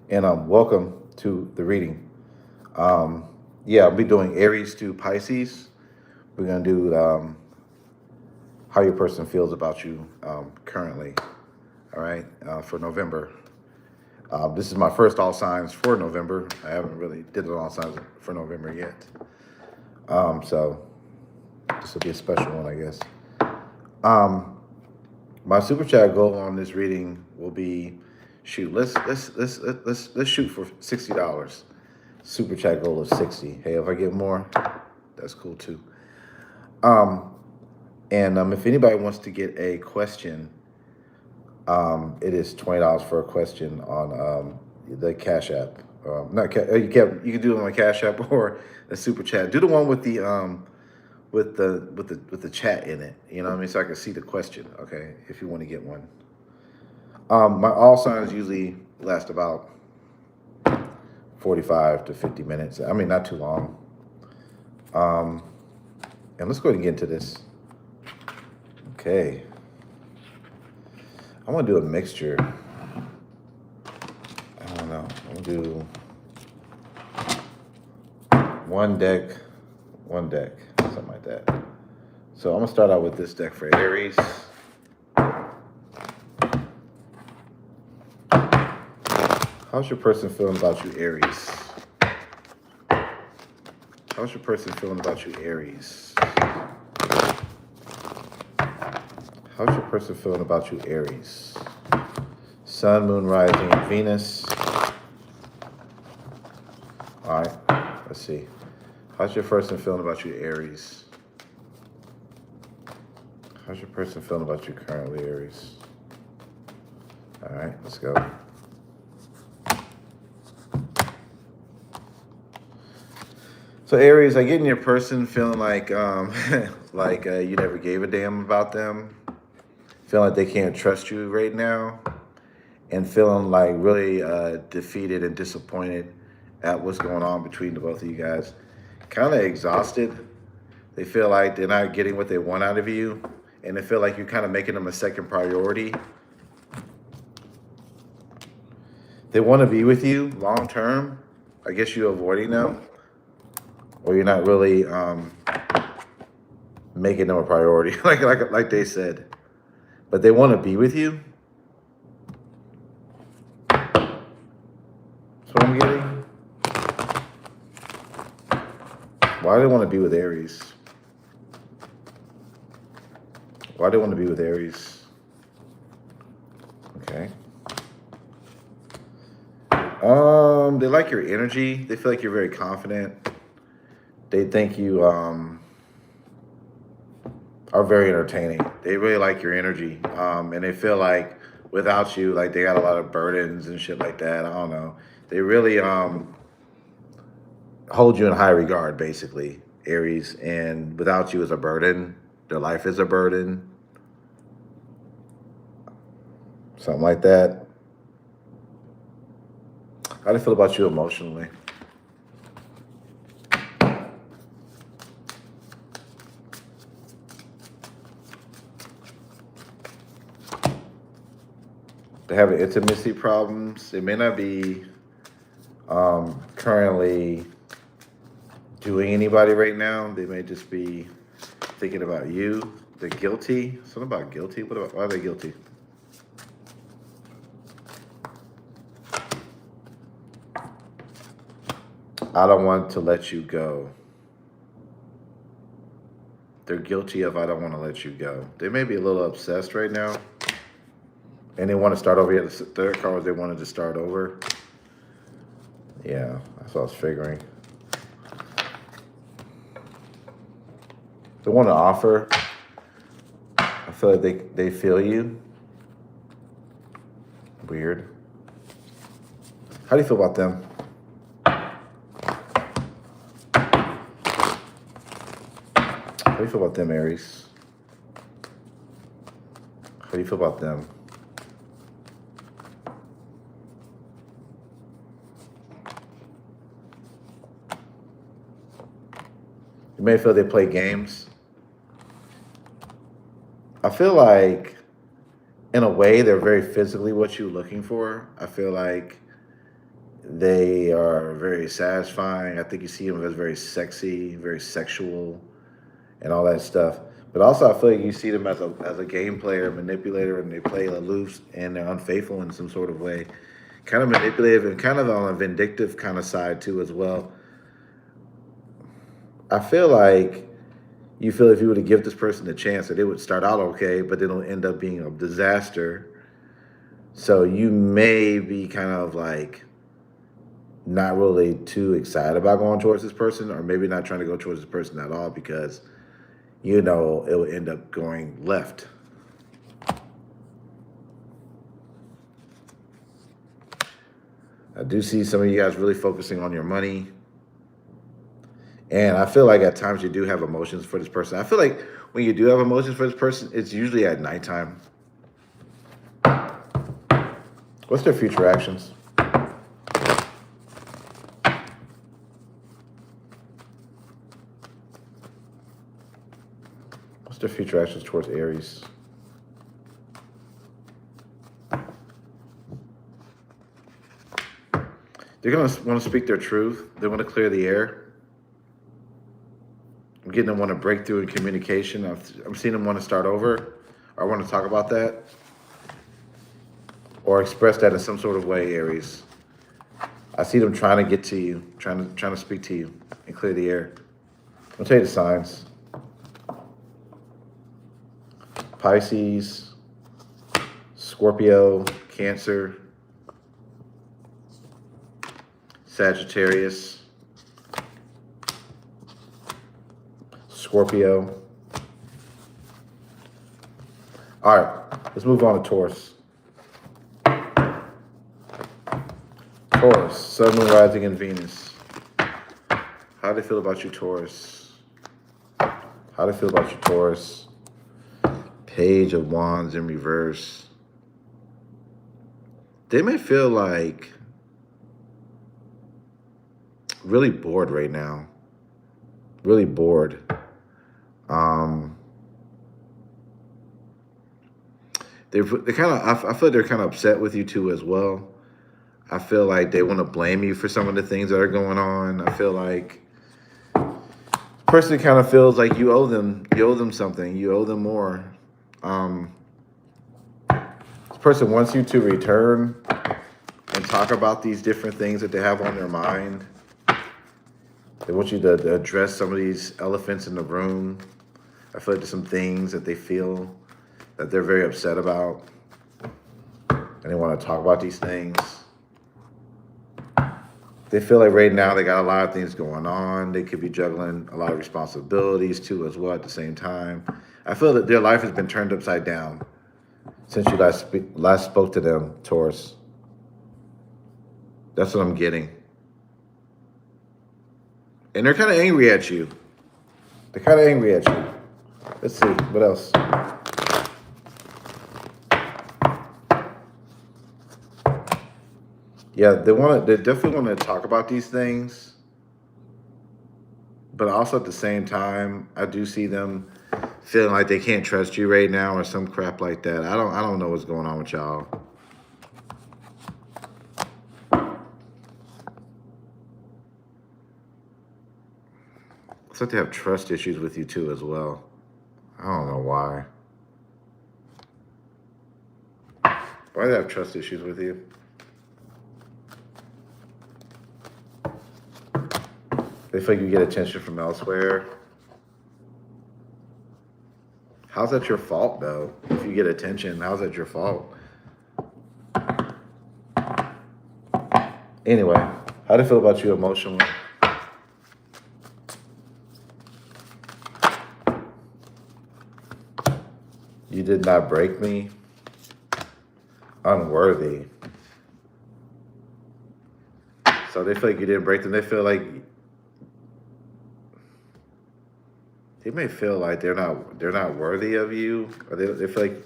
And welcome to the reading. Yeah, I'll be doing Aries to Pisces. We're gonna do how your person feels about you currently. All right, for November. This is my first all signs for November. I haven't really did it all signs for November yet. So this will be a special one, I guess. Um, my super chat goal on this reading will be, shoot, let's shoot for $60. Super chat goal of 60. Hey, if I get more, that's cool too. Um, and if anybody wants to get a question, it is $20 for a question on the Cash App. Not you can do it on the Cash App or the super chat. Do the one with the with the chat in it. You know what I mean? So I can see the question. Okay, if you want to get one. My all signs usually last about 45 to 50 minutes. I mean, not too long. And let's go ahead and get into this. Okay. I'm gonna do a mixture. I don't know. I'm gonna do one deck, something like that. So I'm gonna start out with this deck for Aries. How's your person feeling about you, Aries? How's your person feeling about you, Aries? How's your person feeling about you, Aries? Sun, Moon, Rising, and Venus. All right, let's see. How's your person feeling about you, Aries? How's your person feeling about you currently, Aries? All right, let's go. So Aries, I get in your person feeling like like you never gave a damn about them, feeling like they can't trust you right now, and feeling like really defeated and disappointed at what's going on between the both of you guys. Kind of exhausted. They feel like they're not getting what they want out of you, and they feel like you're kind of making them a second priority. They want to be with you long term. I guess you're avoiding them, or you're not really making them a priority, like they said. But they want to be with you. That's what I'm getting. Why do they want to be with Aries? Why do they want to be with Aries? Okay. They like your energy. They feel like you're very confident. They think you are very entertaining. They really like your energy. And they feel like without you, like they got a lot of burdens and shit like that. I don't know. They really hold you in high regard, basically, Aries. And without you is a burden. Their life is a burden. Something like that. How do you feel about you emotionally? They have intimacy problems. They may not be currently doing anybody right now. They may just be thinking about you. They're guilty. Something about guilty. Why are they guilty? I don't want to let you go. They're guilty of I don't want to let you go. They may be a little obsessed right now. And they want to start over. Yeah, the third card was they wanted to start over. Yeah, that's what I was figuring. They want to offer. I feel like they feel you. Weird. How do you feel about them? How do you feel about them, Aries? How do you feel about them? You may feel they play games. I feel like in a way, they're very physically what you're looking for. I feel like they are very satisfying. I think you see them as very sexy, very sexual, and all that stuff. But also, I feel like you see them as a game player, manipulator, and they play aloof and they're unfaithful in some sort of way. Kind of manipulative and kind of on a vindictive kind of side too, as well. I feel like you feel if you were to give this person a chance that it would start out okay, but then it'll end up being a disaster. So you may be kind of like not really too excited about going towards this person, or maybe not trying to go towards this person at all because you know it will end up going left. I do see some of you guys really focusing on your money. And I feel like at times you do have emotions for this person. I feel like when you do have emotions for this person, it's usually at nighttime. What's their future actions? What's their future actions towards Aries? They're going to want to speak their truth. They want to clear the air. I'm getting them want to break through in communication. I'm seeing them want to start over or want to talk about that or express that in some sort of way, Aries. I see them trying to get to you, trying to speak to you and clear the air. I'll tell you the signs. Pisces, Scorpio, Cancer, Sagittarius, Scorpio. All right, let's move on to Taurus. Taurus, Sun, Moon, Rising, and Venus. How do they feel about you, Taurus? How do they feel about you, Taurus? Page of Wands in reverse. They may feel like really bored right now. Really bored. They kind of. I feel like they're kind of upset with you too as well. I feel like they want to blame you for some of the things that are going on. I feel like the person kind of feels like you owe them. You owe them something. You owe them more. This person wants you to return and talk about these different things that they have on their mind. They want you to address some of these elephants in the room. I feel like there's some things that they feel that they're very upset about. And they want to talk about these things. They feel like right now they got a lot of things going on. They could be juggling a lot of responsibilities too as well at the same time. I feel that their life has been turned upside down since you last spoke to them, Taurus. That's what I'm getting. And they're kind of angry at you. They're kind of angry at you. Let's see, what else? Yeah, they definitely want to talk about these things. But also at the same time, I do see them feeling like they can't trust you right now or some crap like that. I don't know what's going on with y'all. It's like they have trust issues with you too as well. I don't know why. Why do they have trust issues with you? They feel like you get attention from elsewhere. How's that your fault, though? If you get attention, how's that your fault? Anyway, how do you feel about you emotionally? You did not break me. Unworthy. So they feel like you didn't break them. They feel like they may feel like they're not worthy of you, or they feel like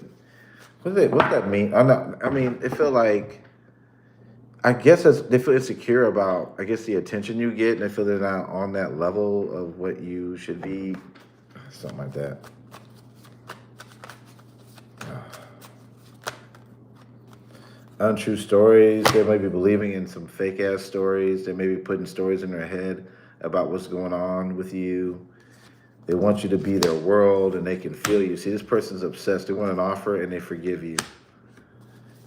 what's that mean? They feel like they feel insecure about the attention you get, and they feel they're not on that level of what you should be, something like that. untrue stories. They may be believing in some fake ass stories. They may be putting stories in their head about what's going on with you. They want you to be their world and they can feel you. See, this person's obsessed. They want an offer and they forgive you.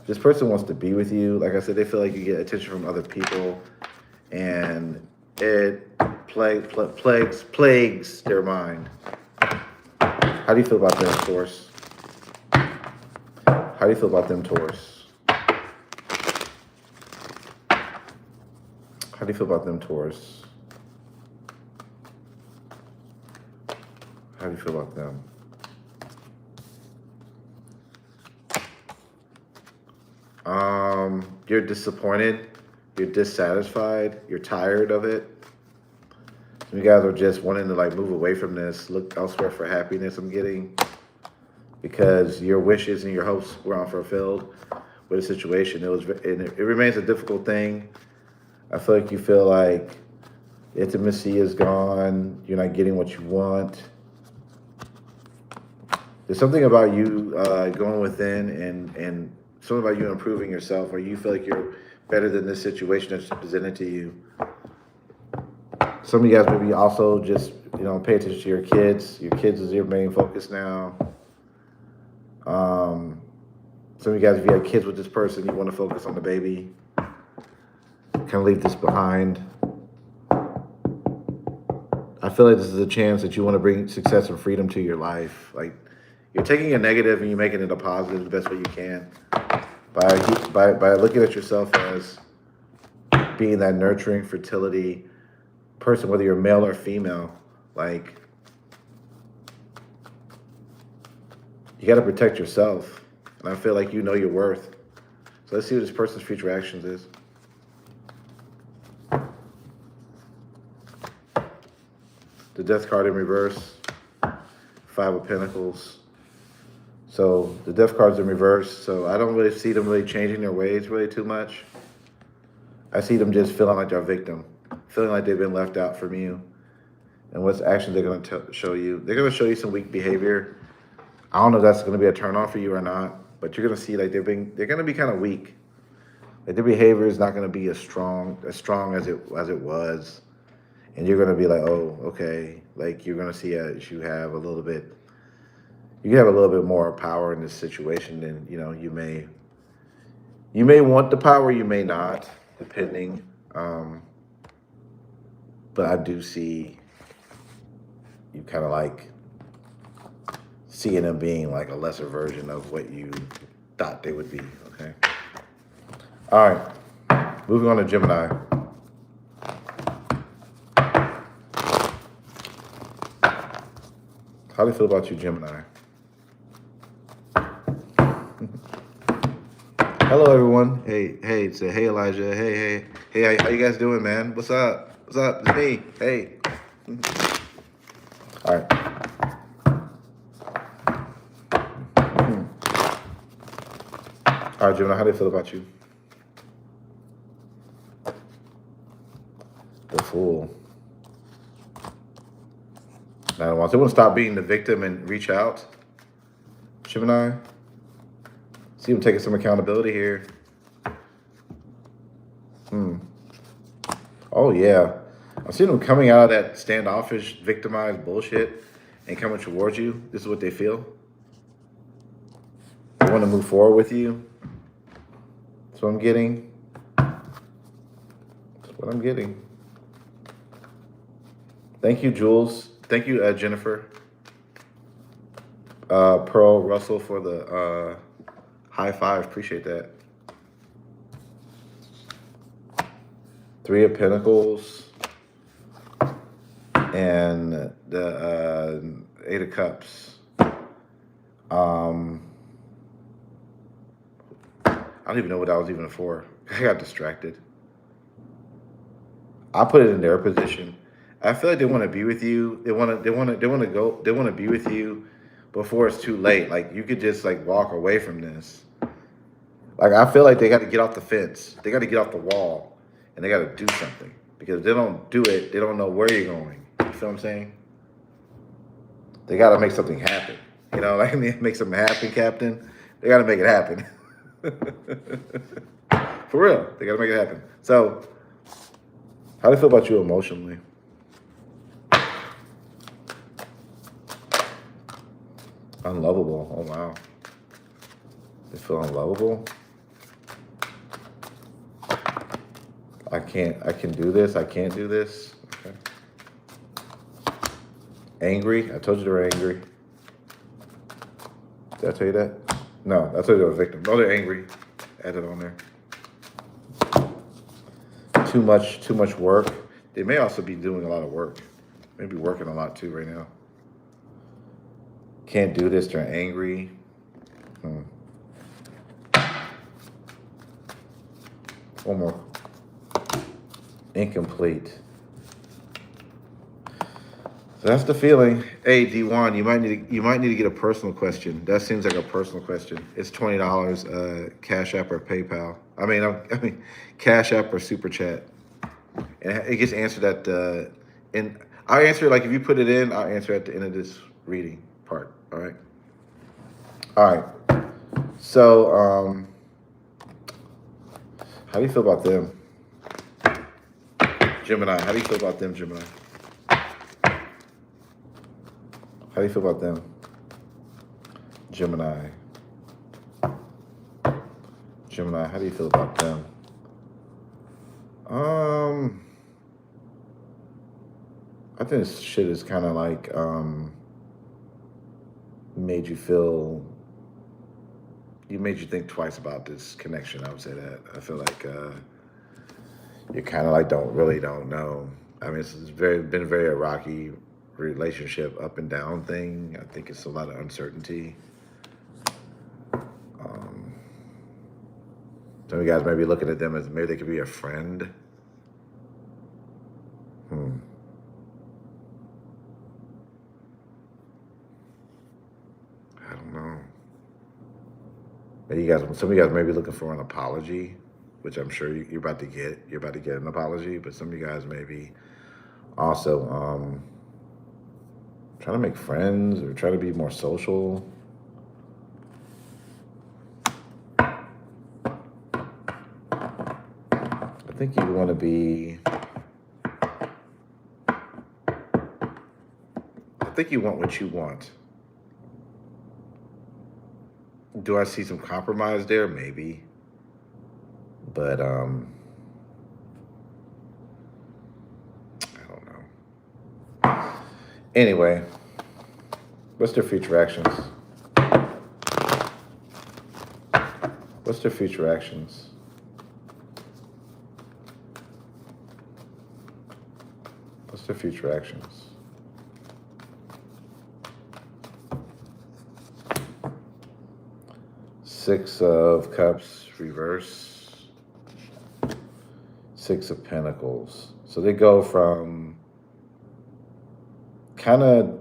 This person wants to be with you. Like I said, they feel like you get attention from other people and it plagues their mind. How do you feel about them, Taurus? How do you feel about them, Taurus? How do you feel about them, Taurus? How do you feel about them? You're disappointed. You're dissatisfied. You're tired of it. Some of you guys are just wanting to like move away from this, look elsewhere for happiness. I'm getting because your wishes and your hopes were unfulfilled with a situation. It remains a difficult thing. I feel like you feel like intimacy is gone. You're not getting what you want. There's something about you going within and something about you improving yourself, or you feel like you're better than this situation that's presented to you. Some of you guys maybe also just, pay attention to your kids. Your kids is your main focus now. Some of you guys, if you have kids with this person, you want to focus on the baby. Kind of leave this behind. I feel like this is a chance that you want to bring success and freedom to your life. Like, you're taking a negative and you're making it a positive the best way you can. By looking at yourself as being that nurturing fertility person, whether you're male or female, like, you got to protect yourself. And I feel like you know your worth. So let's see what this person's future actions is. The Death card in reverse. 5 of Pentacles. So the Death card's in reverse. So I don't really see them really changing their ways really too much. I see them just feeling like they're a victim. Feeling like they've been left out from you. And what actions they're going to show you. They're going to show you some weak behavior. I don't know if that's going to be a turn on for you or not. But you're going to see like they're going to be kind of weak. Like their behavior is not going to be as strong as it was. And you're going to be like, oh, okay. Like you're going to see as you have a little bit more power in this situation than, you may want the power, you may not, depending. But I do see you kind of like seeing them being like a lesser version of what you thought they would be, okay? All right, moving on to Gemini. How do you feel about you, Gemini? Hello, everyone. Hey, it's hey, Elijah. Hey, how you guys doing, man? What's up? It's me. Hey. All right. All right, Gemini, how do you feel about you? The Fool. Now, they want to stop being the victim and reach out. Gemini. See them taking some accountability here. Oh, yeah. I see them coming out of that standoffish, victimized bullshit and coming towards you. This is what they feel. They want to move forward with you. That's what I'm getting. Thank you, Jules. Thank you, Jennifer. Pearl Russell for the high five. Appreciate that. 3 of Pentacles and the 8 of Cups. I don't even know what that was even for. I got distracted. I put it in their position. I feel like they want to be with you. They want to be with you before it's too late. Like you could just like walk away from this. Like I feel like they got to get off the fence. They got to get off the wall, and they got to do something because if they don't do it, they don't know where you're going. You feel what I'm saying? They got to make something happen. Like make something happen, Captain. They got to make it happen. For real, they gotta make it happen. So, how do you feel about you emotionally? Unlovable. Oh wow. They feel unlovable. I can do this. I can't do this. Okay. Angry. I told you they were angry. Did I tell you that? No, I told you they were a victim. Oh, they're angry. Add it on there. Too much work. They may also be doing a lot of work. Maybe working a lot too right now. Can't do this. They're angry. One more. Incomplete. So that's the feeling. Hey, D1, you might need to get a personal question. That seems like a personal question. It's $20. Cash App or PayPal. I mean, Cash App or Super Chat. And it gets answered at and I'll answer like if you put it in, I'll answer at the end of this reading part. All right. All right. So, how do you feel about them? Gemini, how do you feel about them, Gemini? How do you feel about them? Gemini. Gemini, how do you feel about them? I think this shit is kind of like made you think twice about this connection. I would say that. I feel like you kind of like don't know. I mean, it's been a very rocky relationship, up and down thing. I think it's a lot of uncertainty. Some of you guys may be looking at them as maybe they could be a friend. I don't know. Maybe some of you guys may be looking for an apology, which I'm sure you're about to get. You're about to get an apology, but some of you guys may be also trying to make friends or try to be more social. I think you want to be. I think you want what you want. Do I see some compromise there? Maybe. But I don't know. Anyway, what's their future actions? What's their future actions? What's their future actions? Six of Cups, reverse. Six of Pentacles. So they go from kind of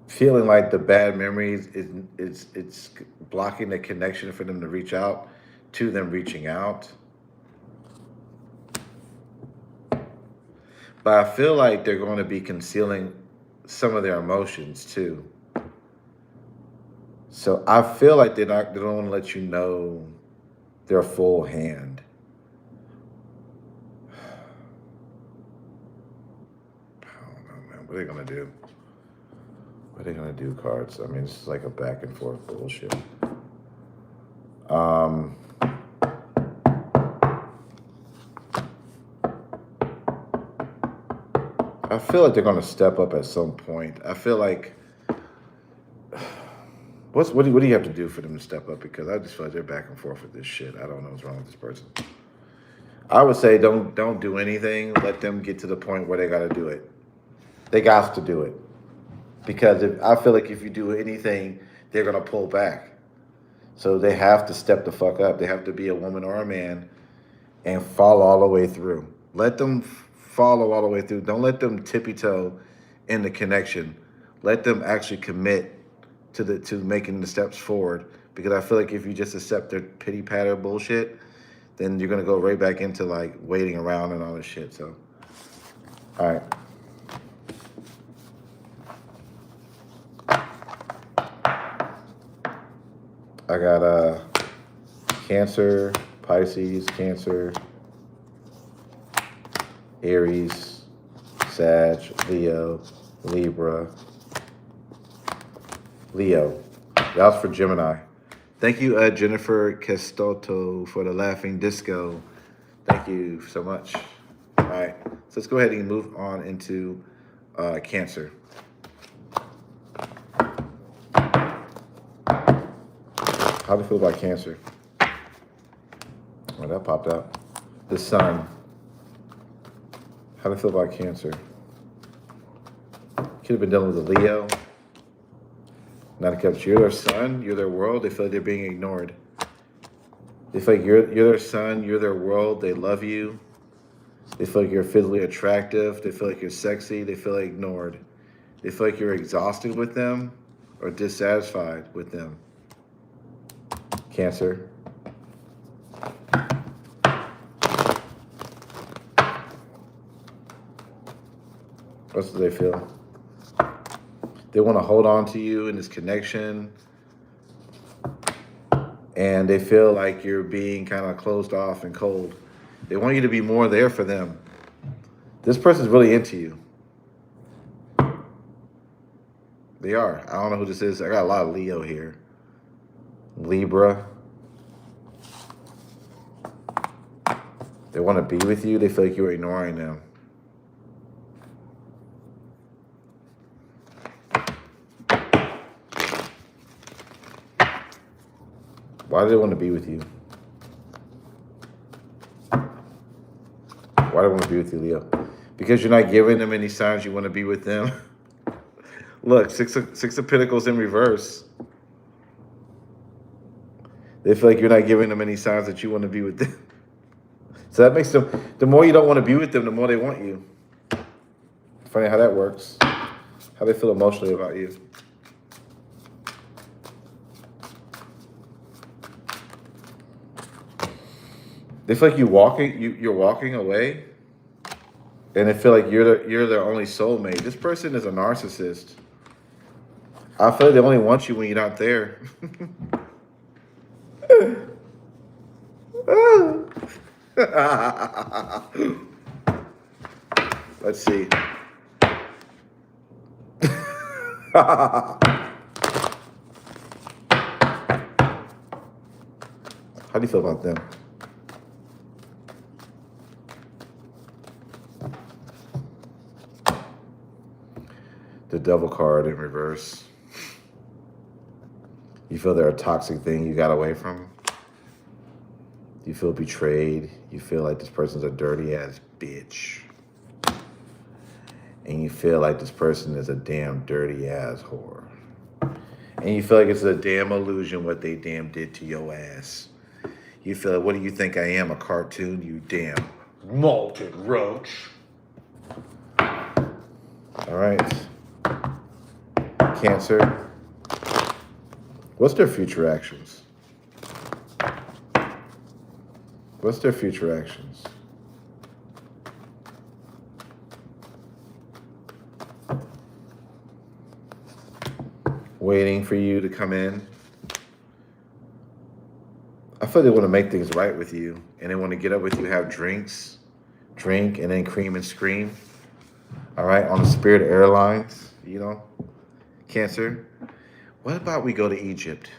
feeling like the bad memories it's blocking the connection for them to reach out to them reaching out. But I feel like they're going to be concealing some of their emotions too. So I feel like they don't want to let you know their full hand. I don't know, man. What are they gonna do? What are they gonna do, cards? I mean, it's like a back and forth bullshit. I feel like they're gonna step up at some point. I feel like what do you have to do for them to step up? Because I just feel like they're back and forth with this shit. I don't know what's wrong with this person. I would say don't do anything. Let them get to the point where they got to do it. They got to do it. Because I feel like if you do anything, they're going to pull back. So they have to step the fuck up. They have to be a woman or a man and follow all the way through. Let them follow all the way through. Don't let them tippy-toe in the connection. Let them actually commit to making the steps forward, because I feel like if you just accept their pity patter bullshit, then you're gonna go right back into like waiting around and all this shit. So, all right. I got Cancer, Pisces, Cancer, Aries, Sag, Leo, Libra, Leo. That was for Gemini. Thank you, Jennifer Castoto, for the laughing disco. Thank you so much. All right, so let's go ahead and move on into Cancer. How do you feel about Cancer? Oh, that popped out. The Sun. How do you feel about Cancer? Could have been dealing with a Leo. Not a Cups. You're their sun. You're their world. They feel like they're being ignored. They feel like you're their sun. You're their world. They love you. They feel like you're physically attractive. They feel like you're sexy. They feel like ignored. They feel like you're exhausted with them or dissatisfied with them. Cancer. What do they feel? They want to hold on to you in this connection. And they feel like you're being kind of closed off and cold. They want you to be more there for them. This person's really into you. They are. I don't know who this is. I got a lot of Leo here. Libra. They want to be with you. They feel like you're ignoring them. Why do they want to be with you? Why do they want to be with you, Leo? Because you're not giving them any signs you want to be with them. Look, six of Pentacles in reverse. They feel like you're not giving them any signs that you want to be with them. So that makes them, the more you don't want to be with them, the more they want you. Funny how that works. How they feel emotionally about you. They feel like you're walking away, and they feel like you're their only soulmate. This person is a narcissist. I feel like they only want you when you're not there. Let's see. How do you feel about them? The Devil card in reverse. You feel they're a toxic thing you got away from. You feel betrayed. You feel like this person's a dirty ass bitch. And you feel like this person is a damn dirty ass whore. And you feel like it's a damn illusion what they damn did to your ass. You feel like, what do you think I am, a cartoon, you damn malted roach? All right. Cancer. What's their future actions? What's their future actions? Waiting for you to come in. I feel they want to make things right with you, and they want to get up with you, have drinks, drink, and then cream and scream. All right, on the Spirit Airlines, you know, Cancer. What about we go to Egypt?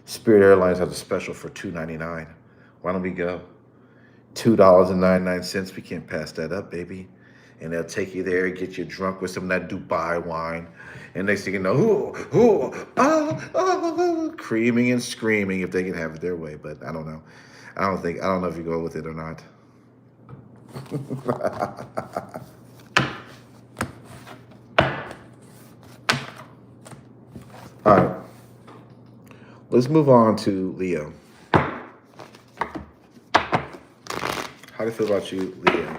Spirit Airlines has a special for $2.99. Why don't we go? $2.99. We can't pass that up, baby. And they'll take you there, get you drunk with some of that Dubai wine. And next thing you know, creaming and screaming if they can have it their way. But I don't know. I don't know if you go with it or not. All right. Let's move on to Leo. How do you feel about you, Leo?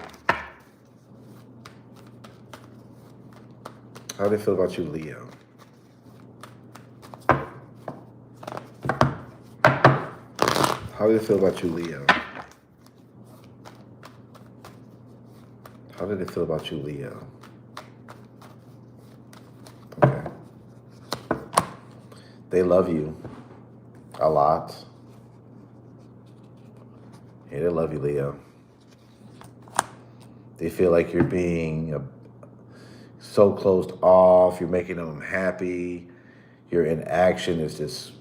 How do they feel about you, Leo? How do they feel about you, Leo? How do they feel about you, Leo? Okay. They love you a lot. Yeah, they love you, Leo. They feel like you're being so closed off. You're making them happy. Your inaction is just,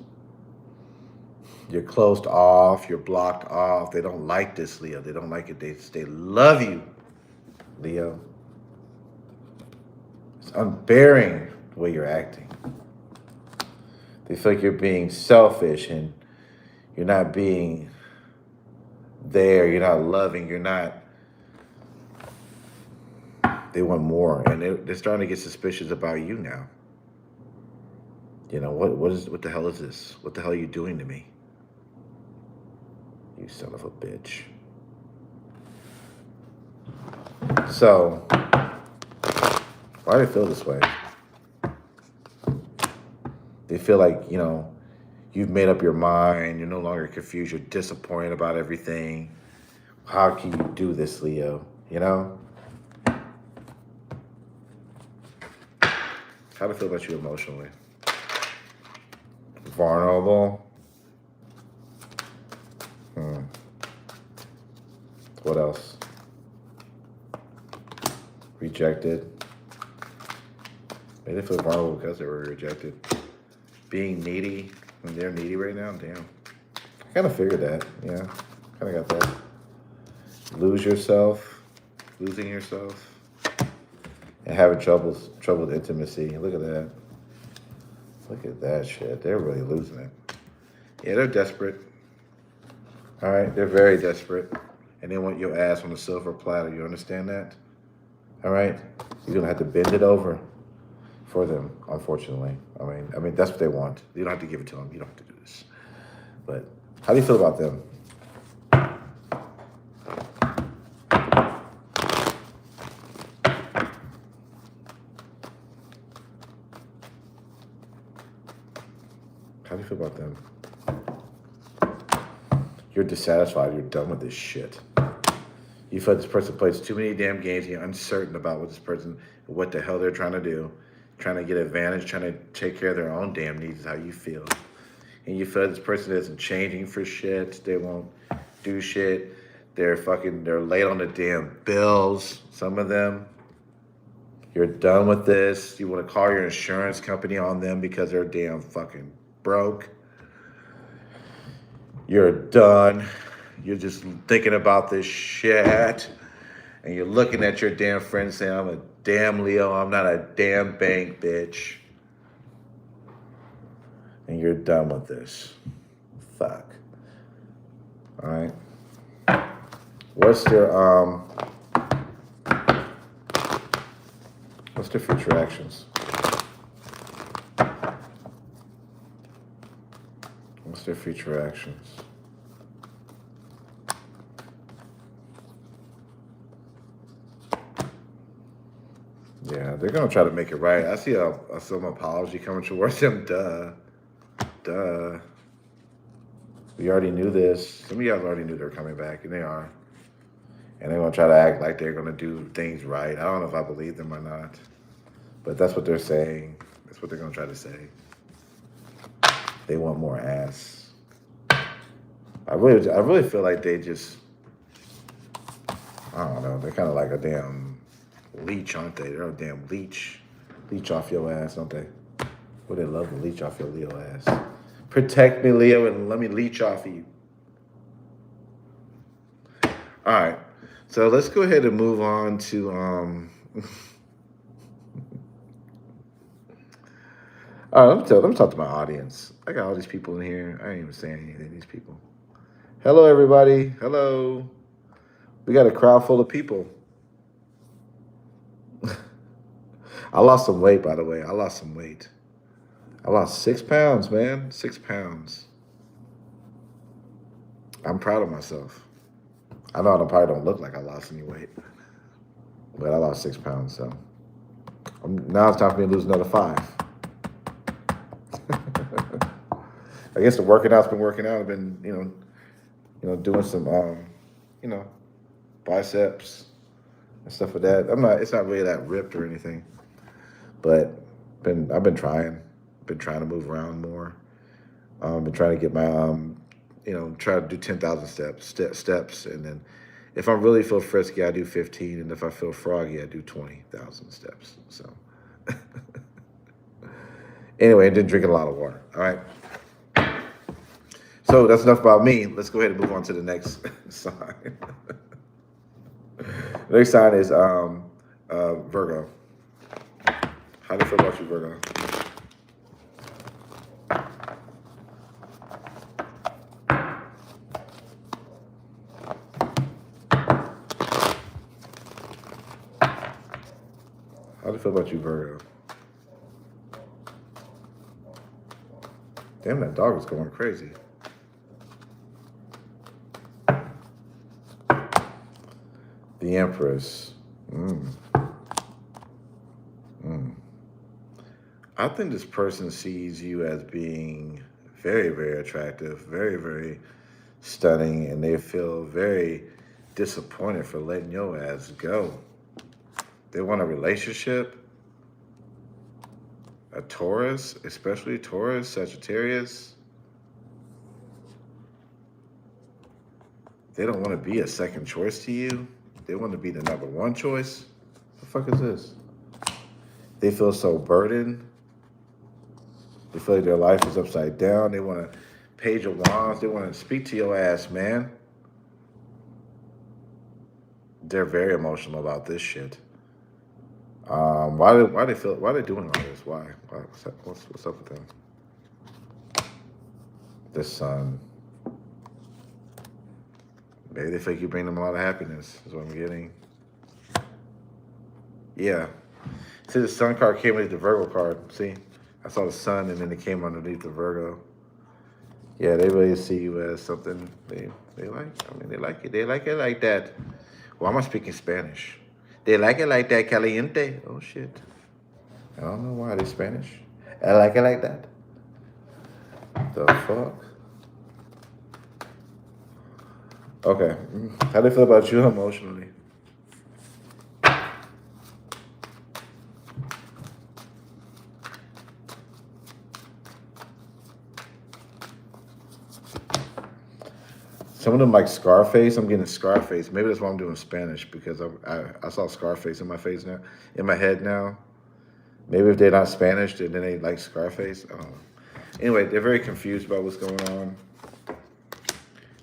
you're closed off. You're blocked off. They don't like this, Leo. They don't like it. They love you, Leo. It's unbearing the way you're acting. They feel like you're being selfish and you're not being there. You're not loving. You're not. They want more, and they're starting to get suspicious about you now. You know what the hell is this? What the hell are you doing to me? You son of a bitch. So, why do they feel this way? They feel like, you've made up your mind. You're no longer confused. You're disappointed about everything. How can you do this, Leo? How do I feel about you emotionally? Vulnerable. What else? Rejected. Maybe they feel vulnerable because they were rejected. Being needy. When they're needy right now, damn. I kind of figured that. Yeah, kind of got that. Losing yourself, and having trouble with intimacy. Look at that. Look at that shit. They're really losing it. Yeah, they're desperate. All right, they're very desperate, and they want your ass on a silver platter. You understand that? All right, you're gonna have to bend it over for them. Unfortunately, I mean that's what they want. You don't have to give it to them. You don't have to do this. But how do you feel about them? How do you feel about them? You're dissatisfied. You're done with this shit. You feel like this person plays too many damn games. You're uncertain about what the hell they're trying to do. Trying to get advantage, trying to take care of their own damn needs is how you feel. And you feel like this person isn't changing for shit. They won't do shit. They're late on the damn bills, some of them. You're done with this. You want to call your insurance company on them because they're damn fucking broke. You're done. You're just thinking about this shit. And you're looking at your damn friend saying, I'm a damn Leo. I'm not a damn bank, bitch. And you're done with this. Fuck. All right. What's their future actions? What's their future actions? Yeah, they're gonna try to make it right. I see some apology coming towards them. Duh. We already knew this. Some of you guys already knew they were coming back, and they are. And they're gonna try to act like they're gonna do things right. I don't know if I believe them or not, but that's what they're saying. That's what they're gonna try to say. They want more ass. I really feel like they just, I don't know. They're kind of like a damn leech, aren't they? They're a damn leech off your ass, don't they? Well, they love to leech off your Leo ass. Protect me, Leo, and let me leech off of you. All right, so let's go ahead and move on to all right, let me talk to my audience. I got all these people in here. I ain't even saying anything to these people. Hello, everybody. Hello. We got a crowd full of people. I lost some weight, by the way. I lost 6 pounds, man. 6 pounds. I'm proud of myself. I know I probably don't look like I lost any weight, but I lost 6 pounds, so now it's time for me to lose another 5. I guess the working out's been working out. I've been, doing some, biceps and stuff like that. It's not really that ripped or anything, but I've been trying to move around more. Been trying to get my try to do 10,000 steps. And then if I really feel frisky, I do 15. And if I feel froggy, I do 20,000 steps. So anyway, and then drinking a lot of water. All right. So that's enough about me. Let's go ahead and move on to the next sign. The next sign is Virgo. How do you feel about you, Virgo? How do you feel about you, Virgo? Damn, that dog is going crazy. The Empress. I think this person sees you as being very, very attractive, very, very stunning, and they feel very disappointed for letting your ass go. They want a relationship. A Taurus, especially Taurus, Sagittarius. They don't want to be a second choice to you. They want to be the number one choice. What the fuck is this? They feel so burdened. They feel like their life is upside down. They want to page of wands. They want to speak to your ass, man. They're very emotional about this shit. Why they doing all this? Why? What's up with them? The Sun. Maybe they feel like you bring them a lot of happiness, is what I'm getting. Yeah. See, the Sun card came with the Virgo card. See? I saw the Sun and then it came underneath the Virgo. Yeah, they really see you as something they like. I mean, they like it. They like it like that. Well, I'm speaking Spanish. They like it like that, caliente. Oh, shit. I don't know why they're Spanish. I like it like that. The fuck? Okay. How do you feel about you emotionally? Some of them like Scarface. I'm getting Scarface. Maybe that's why I'm doing Spanish, because I saw Scarface in my face now, in my head now. Maybe if they're not Spanish, then they like Scarface. I don't know. Anyway, they're very confused about what's going on.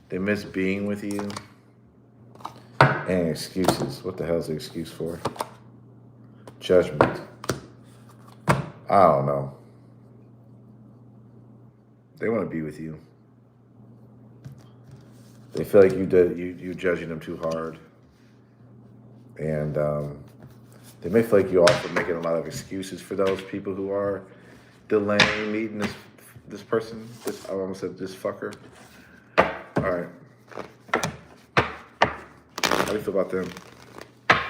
They miss being with you. And excuses. What the hell is the excuse for? Judgment. I don't know. They want to be with you. They feel like you judging them too hard. And they may feel like you're also making a lot of excuses for those people who are delaying meeting this person. I almost said this fucker. All right. How do you feel about them? How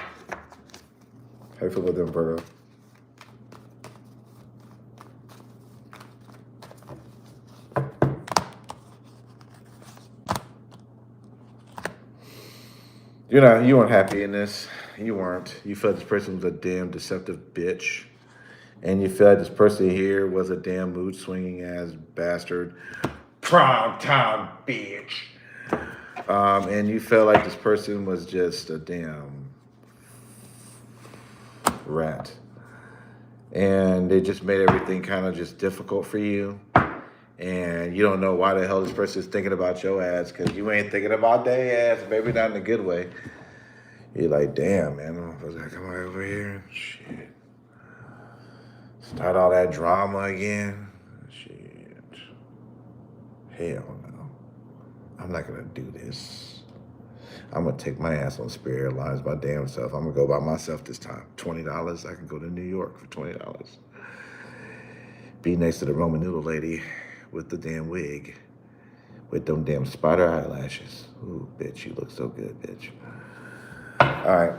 do you feel about them, Virgo? You weren't happy in this. You weren't. You felt this person was a damn deceptive bitch. And you felt this person here was a damn mood swinging ass bastard. Prime time bitch. And you felt like this person was just a damn rat. And they just made everything kind of just difficult for you. And you don't know why the hell this person is thinking about your ass, because you ain't thinking about their ass, maybe not in a good way. You're like, damn, man, I was like, come over here. Shit. Start all that drama again. Shit. Hell no. I'm not going to do this. I'm going to take my ass on Spirit Airlines my damn self. I'm going to go by myself this time. $20. I can go to New York for $20. Be next to the Roman noodle lady with the damn wig, with them damn spider eyelashes. Ooh, bitch, you look so good, bitch. All right.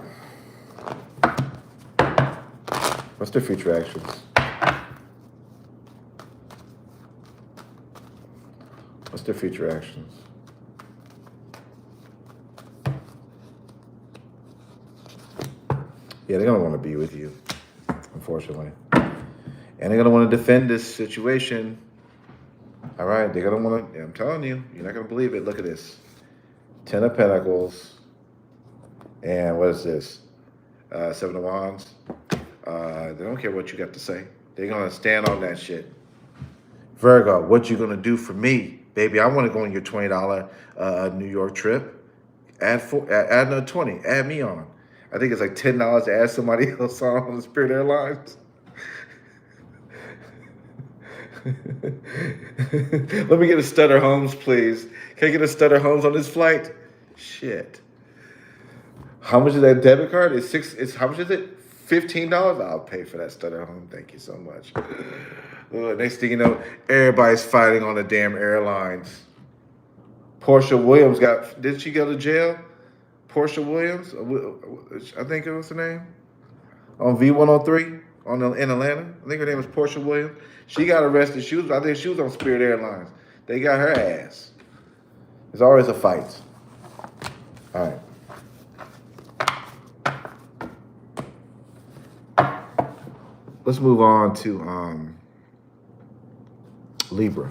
What's their future actions? What's their future actions? Yeah, they're going to want to be with you, unfortunately. And they're going to want to defend this situation. All right, they're gonna want to. I'm telling you, you're not gonna believe it. Look at this: 10 of Pentacles, and what is this? 7 of Wands. They don't care what you got to say. They're gonna stand on that shit. Virgo, what you gonna do for me, baby? I want to go on your $20 New York trip. Add another 20. Add me on. I think it's like $10 to add somebody else on the Spirit Airlines. Let me get a Stutter Homes, please. Can I get a Stutter Homes on this flight? Shit. How much is that debit card? It's how much is it? $15? I'll pay for that Stutter Home. Thank you so much. Next thing you know, everybody's fighting on the damn airlines. Portia Williams did she go to jail? Portia Williams, I think it was her name, on V103 in Atlanta. I think her name was Portia Williams. She got arrested. I think she was on Spirit Airlines. They got her ass. There's always a fight. All right. Let's move on to Libra.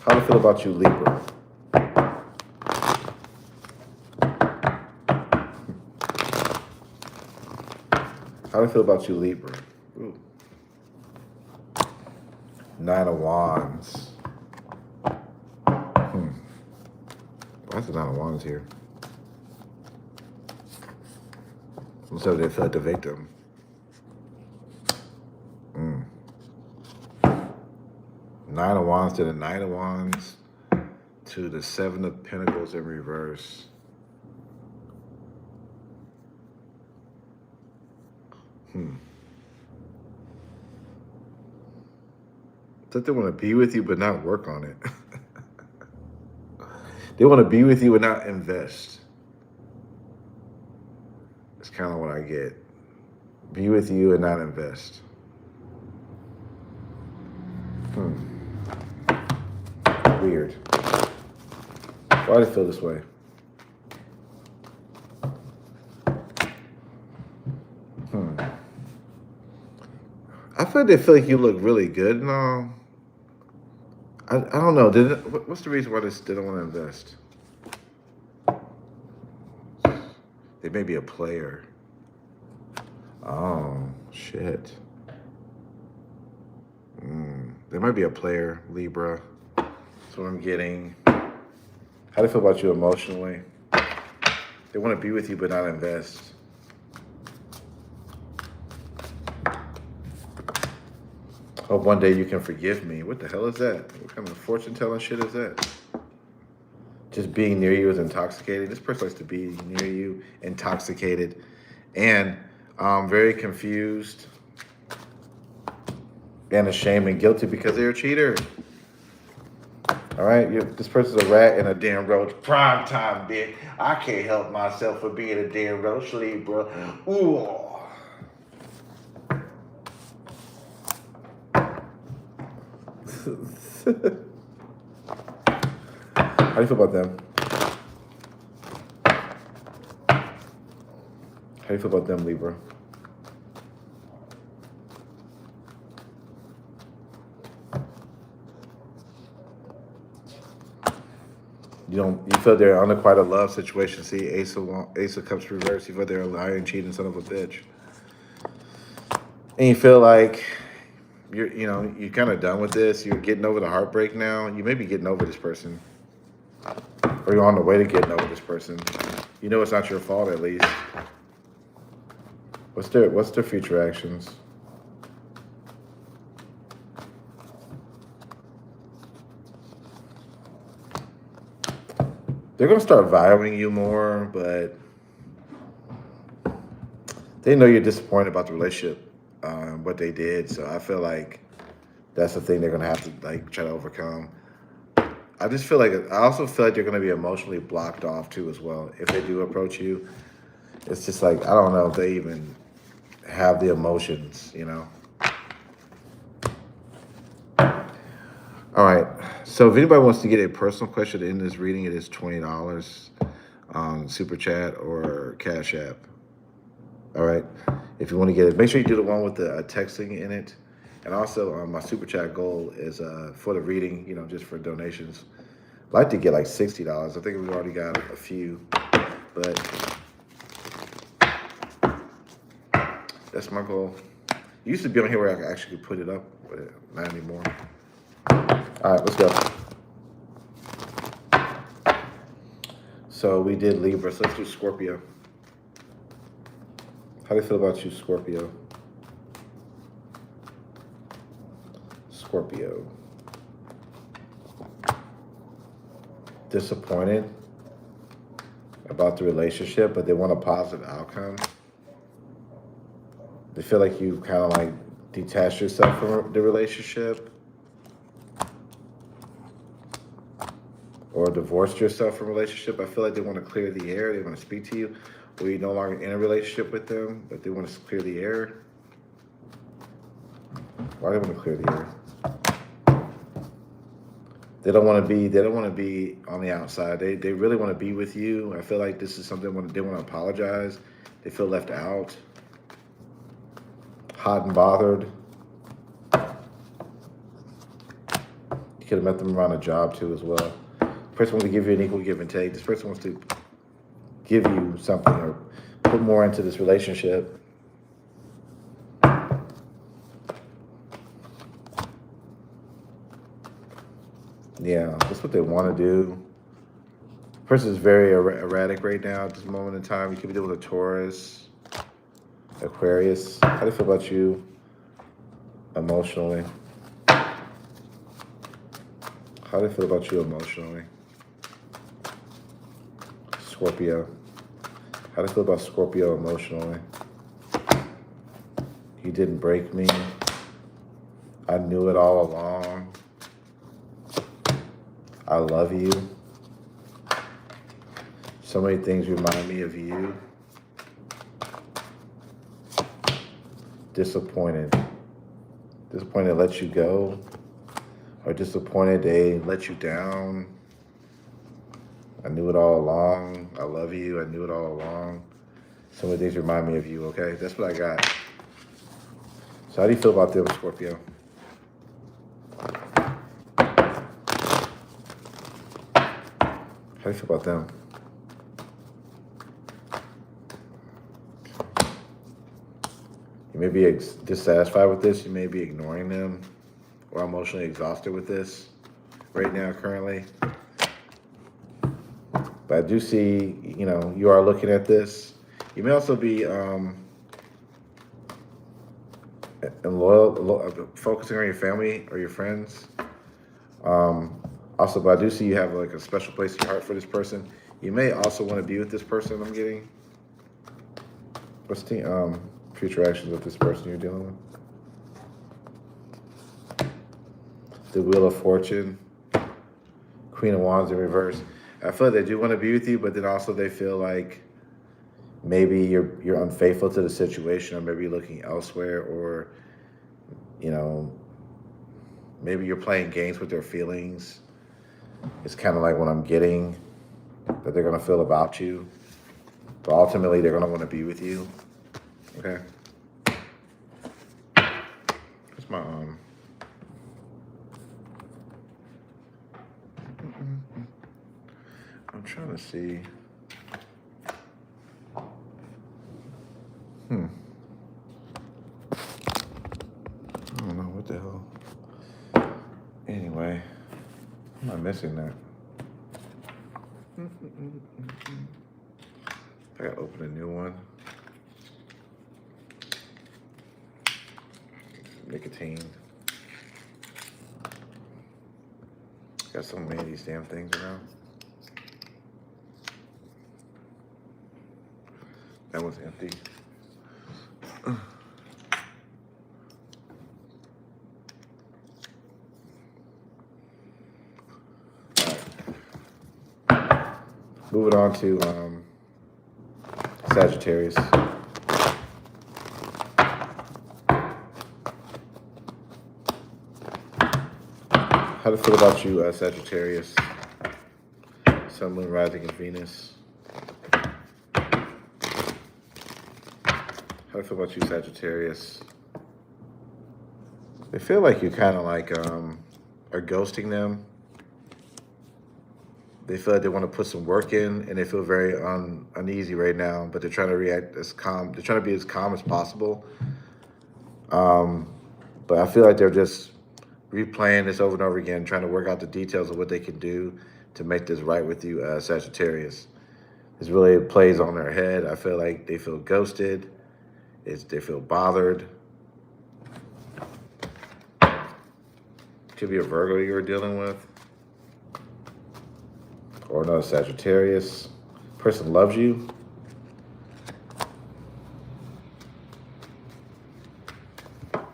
How do you feel about you, Libra? How do you feel about you, Libra? Ooh. 9 of Wands. Why is the 9 of Wands here? So they feel like the victim. 9 of Wands to the 9 of Wands to the 7 of Pentacles in reverse. It's like they want to be with you but not work on it. They want to be with you and not invest. It's kind of what I get. Be with you and not invest. Weird. Why do I feel this way? I feel like you look really good and all. I don't know. What's the reason why they don't want to invest? They may be a player. Oh, shit. They might be a player, Libra. That's what I'm getting. How do you feel about you emotionally? They want to be with you but not invest. Hope one day you can forgive me. What the hell is that? What kind of fortune-telling shit is that? Just being near you is intoxicating. This person likes to be near you, intoxicated, and very confused and ashamed and guilty because they're a cheater. All right? This person's a rat and a damn roach. Prime time, bitch. I can't help myself for being a damn roach, Libra. Ooh. How do you feel about them? How do you feel about them, Libra? You feel they're under quite a love situation. See, Ace of Cups reverse. You feel they're a lying, cheating son of a bitch. And you feel like you're kind of done with this. You're getting over the heartbreak now. You may be getting over this person. Or you're on the way to getting over this person. You know it's not your fault, at least. What's their future actions? They're going to start valuing you more, but they know you're disappointed about the relationship, what they did. So I feel like that's the thing they're going to have to try to overcome. I also feel like they're going to be emotionally blocked off too as well. If they do approach you, it's just like, I don't know if they even have the emotions, All right. So if anybody wants to get a personal question in this reading, it is $20 on Super Chat or Cash App. All right. If you want to get it, make sure you do the one with the texting in it. And also, my super chat goal is for the reading, just for donations. I'd like to get like $60. I think we've already got a few, but that's my goal. It used to be on here where I actually could put it up, but not anymore. All right, let's go. So we did Libra, so let's do Scorpio. How do you feel about you, Scorpio? Scorpio. Disappointed about the relationship, but they want a positive outcome. They feel like you kind of like detached yourself from the relationship or divorced yourself from a relationship. I feel like they want to clear the air. They want to speak to you, or you're no longer in a relationship with them, but they want to clear the air. Why do they want to clear the air? They don't want to be on the outside. They really want to be with you. I feel like this is something they want to apologize. They feel left out. Hot and bothered. You could have met them around a job too as well. This person wants to give you an equal give and take. This person wants to give you something or put more into this relationship. Yeah, that's what they want to do. The person is very erratic right now at this moment in time. You could be dealing with a Taurus, Aquarius. How do you feel about you emotionally? How do you feel about you emotionally? Scorpio. How do you feel about Scorpio emotionally? You didn't break me. I knew it all along. I love you. So many things remind me of you. Disappointed. Disappointed they let you go. Or disappointed they let you down. I knew it all along. I love you. I knew it all along. So many things remind me of you, okay? That's what I got. So how do you feel about them, Scorpio? How do you feel about them? You may be dissatisfied with this. You may be ignoring them or emotionally exhausted with this right now, currently. But I do see, you are looking at this. You may also be loyal, focusing on your family or your friends. Also, but I do see you have like a special place in your heart for this person. You may also want to be with this person, I'm getting. What's the future actions with this person you're dealing with? The Wheel of Fortune. Queen of Wands in reverse. I feel like they do want to be with you, but then also they feel like maybe you're unfaithful to the situation, or maybe you're looking elsewhere, or, maybe you're playing games with their feelings. It's kind of like what I'm getting that they're going to feel about you. But ultimately, they're going to want to be with you. Okay? That's my I'm trying to see. I don't know what the hell. Anyway, am I missing that? I gotta open a new one. Nicotine. Got so many of these damn things around. That one's empty. Moving on to Sagittarius. How do you feel about you, Sagittarius? Sun, Moon, Rising, and Venus. How do you feel about you, Sagittarius? They feel like you kind of like are ghosting them. They feel like they want to put some work in, and they feel very uneasy right now. But they're trying to react as calm. They're trying to be as calm as possible. But I feel like they're just replaying this over and over again, trying to work out the details of what they can do to make this right with you, Sagittarius. This really plays on their head. I feel like they feel ghosted. They feel bothered. Could be a Virgo you're dealing with. Or another Sagittarius. Person loves you.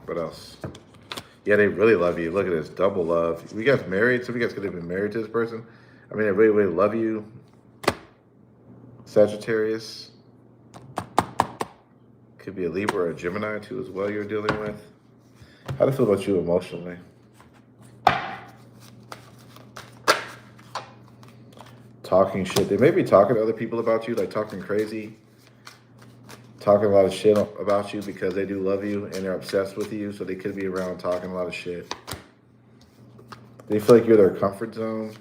What else? Yeah, they really love you. Look at this, double love. You guys married? Some of you guys could have been married to this person. I mean, they really, really love you. Sagittarius. Could be a Libra or a Gemini too as well you're dealing with. How do you feel about you emotionally? Talking shit. They may be talking to other people about you, like talking crazy. Talking a lot of shit about you because they do love you and they're obsessed with you. So they could be around talking a lot of shit. They feel like you're their comfort zone.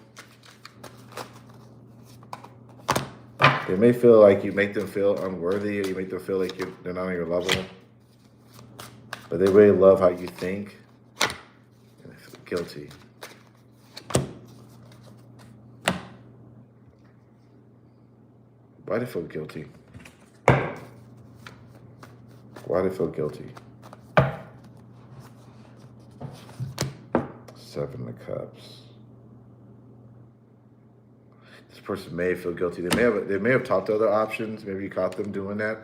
They may feel like you make them feel unworthy or you make them feel like they're not on your level. But they really love how you think. And they feel guilty. Why do they feel guilty? Why do they feel guilty? Seven of Cups. This person may feel guilty. They may have talked to other options. Maybe you caught them doing that.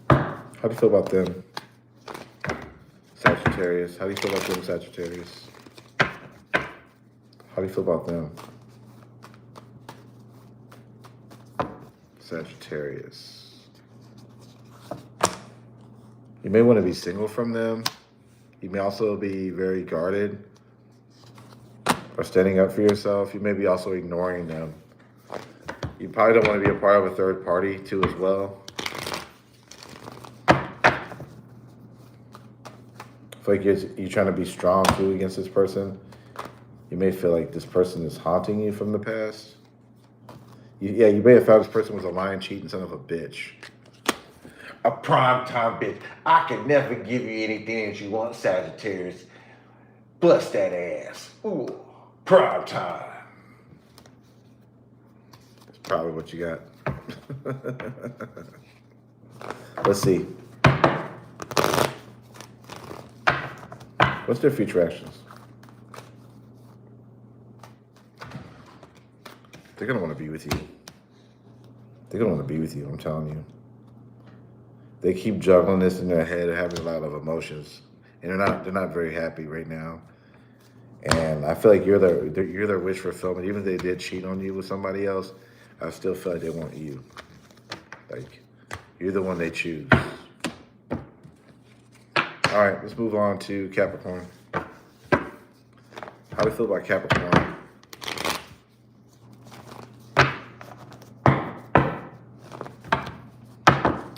How do you feel about them? Sagittarius. How do you feel about them, Sagittarius? How do you feel about them? Sagittarius. You may want to be single from them. You may also be very guarded or standing up for yourself. You may be also ignoring them. You probably don't want to be a part of a third party too as well. I feel like you're trying to be strong too against this person. You may feel like this person is haunting you from the past. You may have found this person was a lying, cheating son of a bitch. A primetime bitch. I could never give you anything that you want, Sagittarius. Bust that ass. Ooh, primetime. That's probably what you got. Let's see. What's their future actions? They're going to want to be with you. They're going to want to be with you, I'm telling you. They keep juggling this in their head, having a lot of emotions. And they're not very happy right now. And I feel like you're their wish fulfillment. Even if they did cheat on you with somebody else, I still feel like they want you. Like, you're the one they choose. All right, let's move on to Capricorn. How do you feel about Capricorn?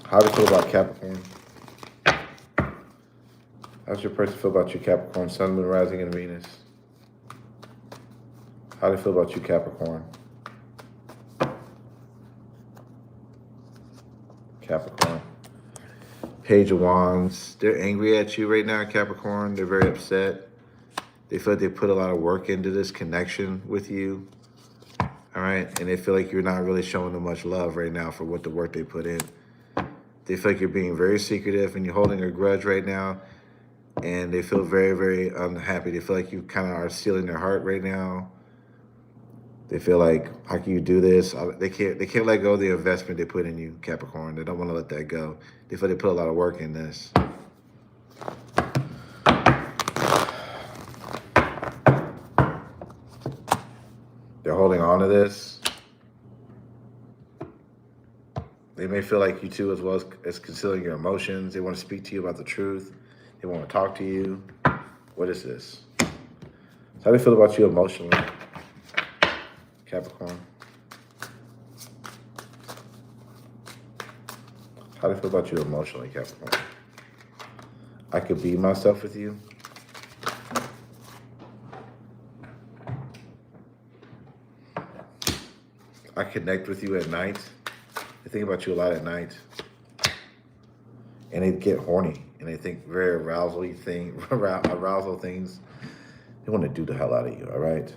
How do you feel about Capricorn? How's your person feel about you, Capricorn? Sun, Moon, Rising, and Venus. How do you feel about you, Capricorn? Capricorn. Page of Wands. They're angry at you right now, Capricorn. They're very upset. They feel like they put a lot of work into this connection with you. All right? And they feel like you're not really showing them much love right now for what the work they put in. They feel like you're being very secretive and you're holding a grudge right now. And they feel very, very unhappy. They feel like you kind of are stealing their heart right now. They feel like, how can you do this? They can't let go of the investment they put in you, Capricorn. They don't want to let that go. They feel they put a lot of work in this. They're holding on to this. They may feel like you too, as well as concealing your emotions. They want to speak to you about the truth. They want to talk to you. What is this? So how do you feel about you emotionally, Capricorn? How do you feel about you emotionally, Capricorn? I could be myself with you. I connect with you at night. I think about you a lot at night. And they get horny. And they think very arousal things. They want to do the hell out of you, all right?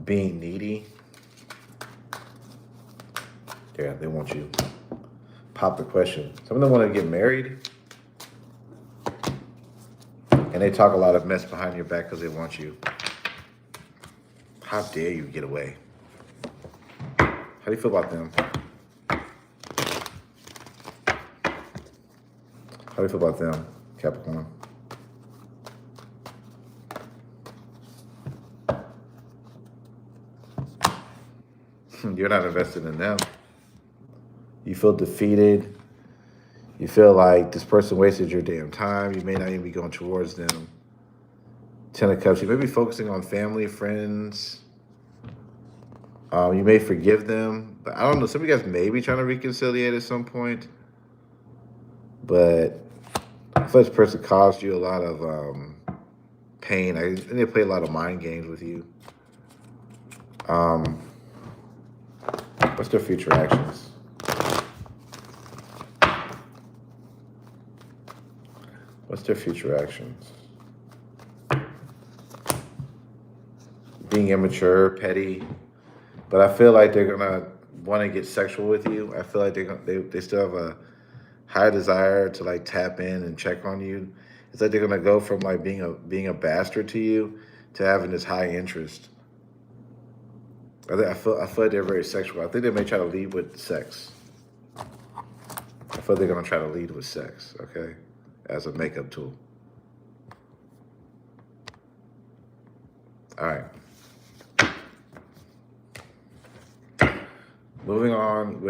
Being needy. Yeah, they want you. Pop the question. Some of them want to get married. And they talk a lot of mess behind your back because they want you. How dare you get away? How do you feel about them? How do you feel about them, Capricorn? You're not invested in them. You feel defeated. You feel like this person wasted your damn time. You may not even be going towards them. Ten of Cups. You may be focusing on family, friends. You may forgive them. But I don't know. Some of you guys may be trying to reconcile at some point. But I feel this person caused you a lot of pain. I think they play a lot of mind games with you. What's their future actions? What's their future actions? Being immature, petty, but I feel like they're gonna want to get sexual with you. I feel like they still have a high desire to like tap in and check on you. It's like they're gonna go from like being a bastard to you to having this high interest. I feel like they're very sexual. I think they may try to lead with sex. I feel they're gonna try to lead with sex, okay, as a makeup tool. All right. Moving on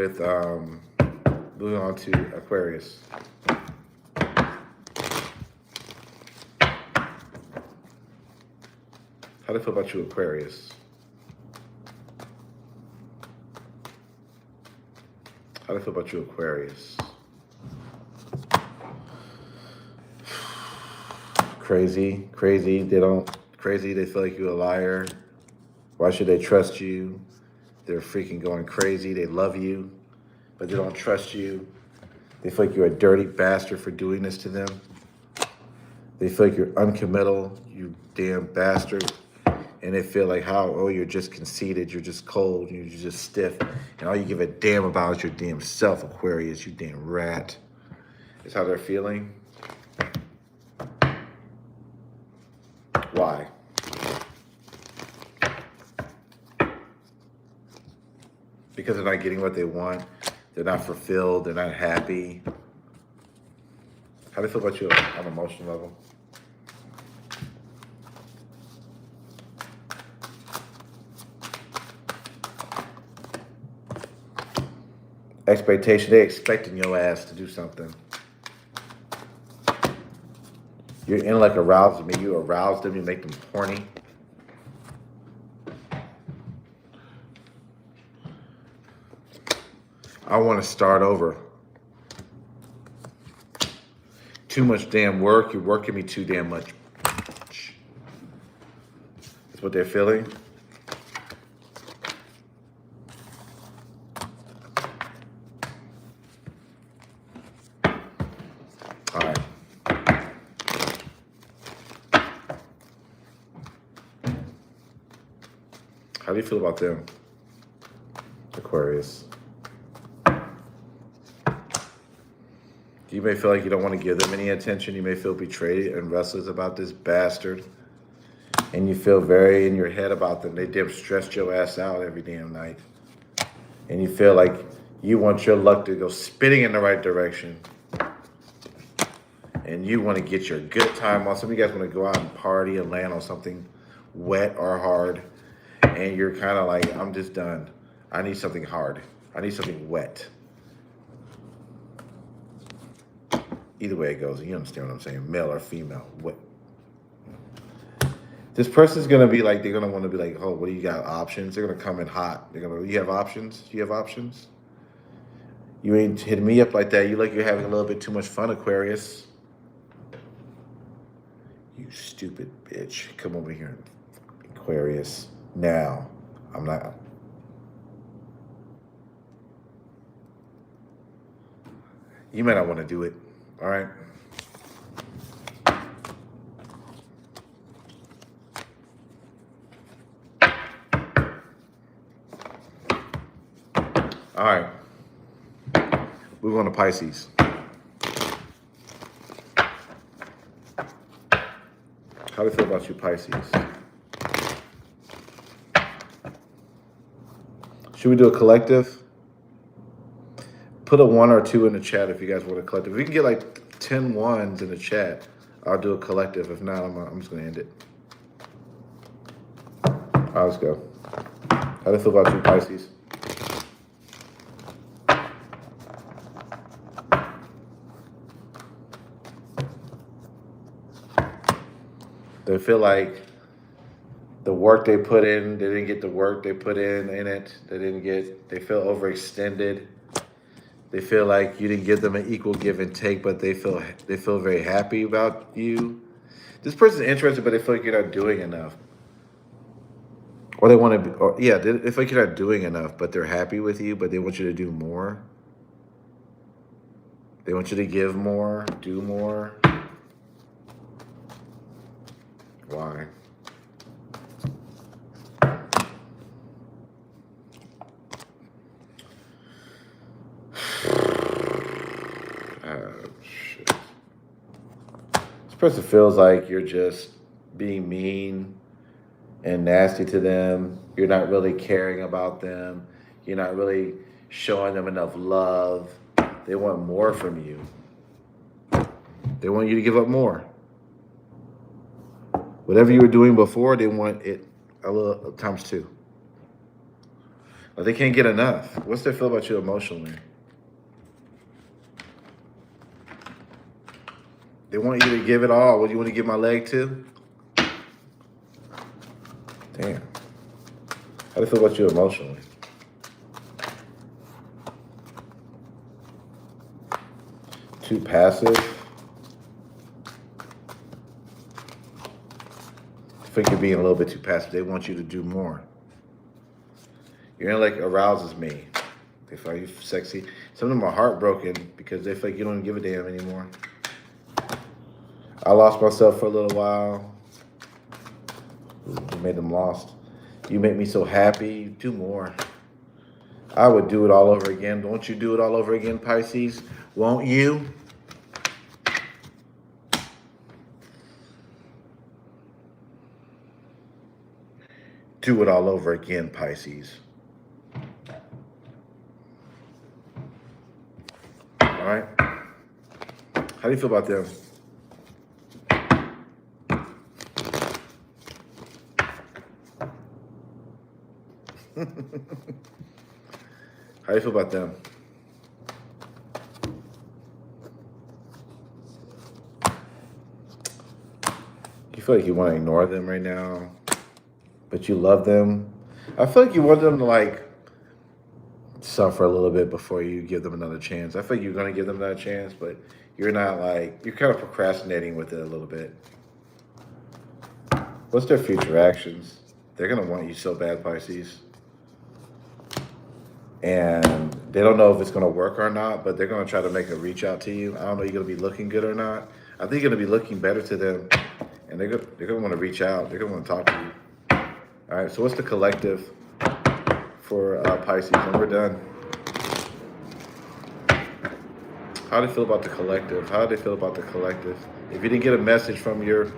to Aquarius. How do you feel about you, Aquarius? How do you feel about you, Aquarius? Crazy. They feel like you're a liar. Why should they trust you? They're freaking going crazy. They love you, but they don't trust you. They feel like you're a dirty bastard for doing this to them. They feel like you're uncommittal, you damn bastard. And they feel like you're just conceited, you're just cold, you're just stiff. And all you give a damn about is your damn self, Aquarius, you damn rat. Is how they're feeling. Why? Because they're not getting what they want. They're not fulfilled. They're not happy. How do you feel about you on an emotional level? Expectation. They're expecting your ass to do something. You're in like arousal. I mean, you arouse them. You make them horny. I want to start over. Too much damn work. You're working me too damn much. That's what they're feeling. All right. How do you feel about them, Aquarius? You may feel like you don't want to give them any attention. You may feel betrayed and restless about this bastard. And you feel very in your head about them. They damn stressed your ass out every damn night. And you feel like you want your luck to go spinning in the right direction. And you want to get your good time on. Some of you guys want to go out and party and land on something wet or hard. And you're kind of like, I'm just done. I need something hard. I need something wet. Either way it goes, you understand what I'm saying, male or female. What? This person's gonna be like, they're gonna want to be like, oh, what do you got? Options? They're gonna come in hot. You have options? Do you have options? You ain't hitting me up like that. You like you're having a little bit too much fun, Aquarius. You stupid bitch. Come over here, Aquarius. Now. I'm not. You may not want to do it. All right. All right. We're going to Pisces. How do you feel about you, Pisces? Should we do a collective? Put a 1 or 2 in the chat if you guys want a collective. If we can get like 10 ones in the chat, I'll do a collective. If not, I'm just going to end it. All right, let's go. How do you feel about you, Pisces? They feel like the work they put in, they didn't get the work they put in it. They feel overextended. They feel like you didn't give them an equal give and take, but they feel very happy about you. This person's interested, but they feel like you're not doing enough. Or they want to be, or yeah, they feel like you're not doing enough, but they're happy with you, but they want you to do more. They want you to give more, do more. Why? Shit. This person feels like you're just being mean and nasty to them. You're not really caring about them. You're not really showing them enough love. They want more from you. They want you to give up more. Whatever you were doing before, they want it a little times 2. But they can't get enough. What's their feel about you emotionally? They want you to give it all. What do you want to give my leg to? Damn. How do you feel about you emotionally? Too passive. I think you're being a little bit too passive. They want you to do more. You're like arouses me. They find you sexy. Some of them are heartbroken because they feel like you don't give a damn anymore. I lost myself for a little while. You made them lost. You make me so happy. Do more. I would do it all over again. Won't you do it all over again, Pisces? Won't you? Do it all over again, Pisces. All right. How do you feel about them? How do you feel about them? You feel like you want to ignore them right now, but you love them. I feel like you want them to like suffer a little bit before you give them another chance. I feel like you're going to give them another chance, but you're not like, you're kind of procrastinating with it a little bit. What's their future actions? They're going to want you so bad, Pisces. And they don't know if it's going to work or not, but they're going to try to make a reach out to you. I don't know if you're going to be looking good or not. I think you're going to be looking better to them, and they're going to want to reach out. They're going to want to talk to you. All right, so what's the collective for Pisces? And we're done. How do they feel about the collective? How do they feel about the collective? If you didn't get a message from your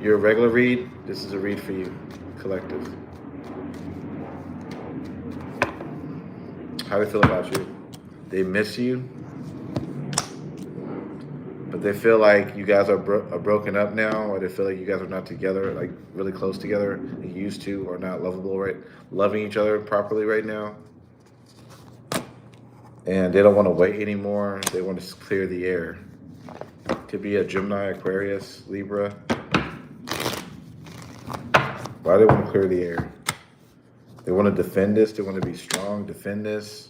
regular read, this is a read for you, collective. How do they feel about you? They miss you, but they feel like you guys are broken up now, or they feel like you guys are not together, like really close together, like you used to, or not loving each other properly right now. And they don't want to wait anymore. They want to clear the air. Could be a Gemini, Aquarius, Libra. Why do they want to clear the air? They want to defend this. They want to be strong, defend this.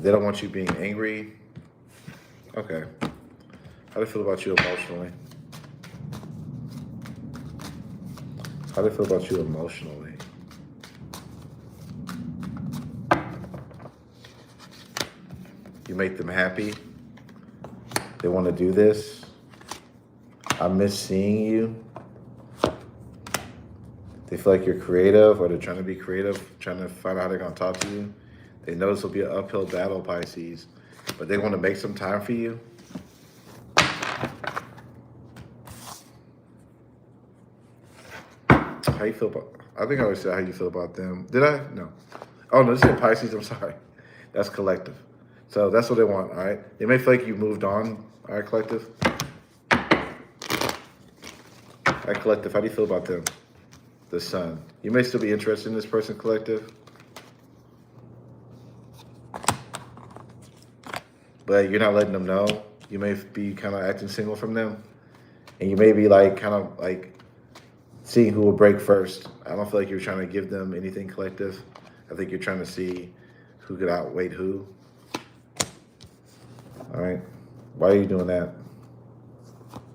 They don't want you being angry. Okay. How do you feel about you emotionally? How do you feel about you emotionally? You make them happy. They want to do this. I miss seeing you. They feel like you're creative, or they're trying to be creative, trying to find out how they're going to talk to you. They know this will be an uphill battle, Pisces, but they want to make some time for you. How you feel about? I think I always said how you feel about them. Did I? No. Oh no, this is Pisces. I'm sorry. That's collective. So that's what they want. All right. They may feel like you moved on. All right, collective. All right, collective. How do you feel about them? The Sun. You may still be interested in this person, collective, but you're not letting them know. You may be kind of acting single from them, and you may be like kind of like seeing who will break first. I don't feel like you're trying to give them anything, collective. I think you're trying to see who could outweigh who. All right. Why are you doing that?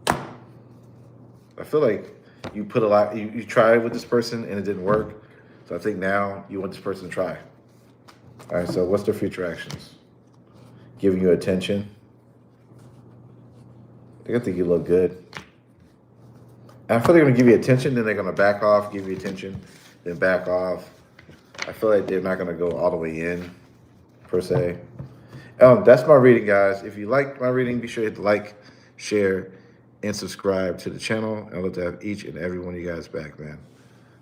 I feel like you put a lot, you tried with this person and it didn't work. So I think now you want this person to try. All right. So what's their future actions? Giving you attention. I think you look good. And I feel they're going to give you attention, then they're going to back off, give you attention, then back off. I feel like they're not going to go all the way in, per se. That's my reading, guys. If you liked my reading, be sure to hit the like, share, and subscribe to the channel. I'd love to have each and every one of you guys back, man.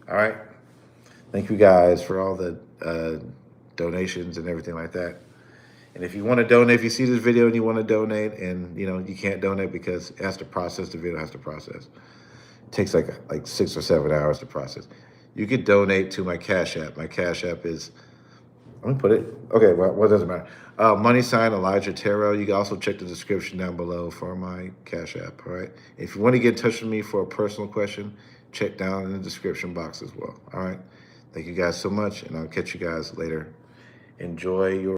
All right? Thank you, guys, for all the donations and everything like that. And if you want to donate, if you see this video and you want to donate and, you can't donate because it has to process, the video has to process. It takes like 6 or 7 hours to process. You could donate to my Cash App. My Cash App is, let me put it, okay, well, what doesn't matter. Money sign Elijahtarot. You can also check the description down below for my Cash App, all right? If you want to get in touch with me for a personal question, check down in the description box as well, all right? Thank you guys so much, and I'll catch you guys later. Enjoy your